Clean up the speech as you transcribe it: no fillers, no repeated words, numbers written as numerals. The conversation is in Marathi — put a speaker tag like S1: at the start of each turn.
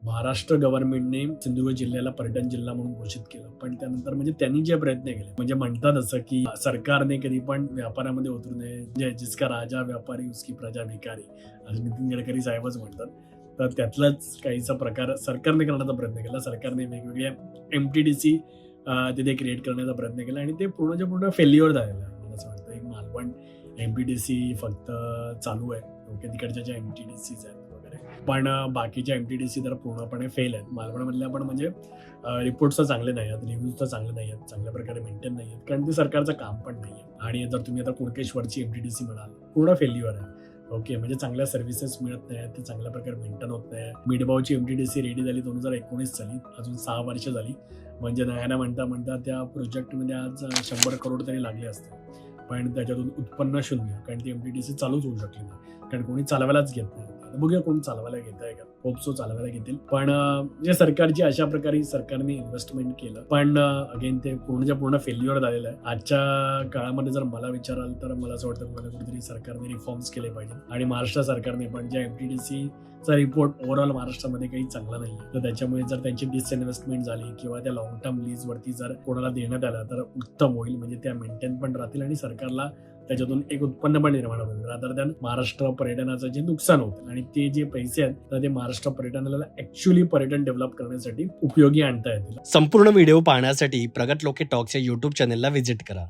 S1: महाराष्ट्र गव्हर्नमेंटने सिंधुदुर्ग जिल्ह्याला पर्यटन जिल्हा म्हणून घोषित केलं, पण त्यानंतर म्हणजे त्यांनी जे प्रयत्न केले, म्हणजे म्हणतात असं की सरकारने कधी पण व्यापारामध्ये उतरू नये, म्हणजे जिसका राजा व्यापारी उसकी प्रजा भिकारी, असं नितीन गडकरी साहेबच म्हणतात. तर त्यातलाच काहीसा प्रकार सरकारने करण्याचा प्रयत्न केला. सरकारने वेगवेगळ्या एमटीडीसी तिथे क्रिएट करण्याचा प्रयत्न केला आणि ते पूर्णच्या पूर्ण फेल्युअर झालेलं आहे. मला असं वाटतं एक मालवण एमपीडीसी फक्त चालू आहे. ओके, तिकडच्या ज्या एमटीडीसीज आहेत वगैरे, पण बाकीच्या एमटीडीसी तर पूर्णपणे फेल आहेत. मालवणमधल्या पण म्हणजे रिपोर्ट्स तर चांगले नाही आहेत, रिव्ह्यूज तर चांगले नाही आहेत, चांगल्या प्रकारे मेंटेन नाही आहेत, कारण ते सरकारचं काम पण नाही आहे. आणि जर तुम्ही आता कुणकेश्वरची एमटीडीसी म्हणाल, पूर्ण फेल्युअर आहे. ओके, म्हणजे चांगल्या सर्व्हिसेस मिळत नाही, ते चांगल्या प्रकारे मेंटेन होत नाही. मिडबावची एमटीडीसी रेडी झाली 2019 साली, अजून 6 वर्ष झाली. म्हणजे नाही म्हणता म्हणता त्या प्रोजेक्टमध्ये आज 100 करोड तरी लागले असते, पण त्याच्यातून उत्पन्न शून्य, कारण ती एमटीडीसी चालूच होऊ शकली नाही, कारण कोणी चालवायलाच घेत नाही. बघूया कोण चालवायला घेत आहे का, होप सो चालवायला घेतील. पण जे सरकारची अशा प्रकारे सरकारने इन्व्हेस्टमेंट केलं, पण अगेन ते पूर्णच्या पूर्ण फेल्युअर झालेलं आहे. आजच्या काळामध्ये जर मला विचाराल तर मला असं वाटतं कुठेतरी सरकारने रिफॉर्म्स केले पाहिजे, आणि महाराष्ट्र सरकारने पण ज्या एमटीडीसी चा रिपोर्ट ओव्हरऑल महाराष्ट्रामध्ये काही चांगला नाही, तर त्याच्यामुळे जर त्यांची डिसइन्व्हेस्टमेंट झाली किंवा त्या लॉंग टर्म लीज वरती जर कोणाला देण्यात आलं तर उत्तम होईल. म्हणजे त्या मेंटेन पण राहतील आणि सरकारला त्याच्यातून एक उत्पन्न पण निर्माण होईल, रादर दॅन महाराष्ट्र पर्यटनाचं जे नुकसान होतं. आणि ते जे पैसे आहेत तर ते महाराष्ट्र पर्यटनाला ऍक्च्युअली पर्यटन डेव्हलप करण्यासाठी उपयोगी आणता येतील.
S2: संपूर्ण व्हिडिओ पाहण्यासाठी प्रगत लोके टॉक्सच्या YouTube चॅनेलला व्हिजिट करा.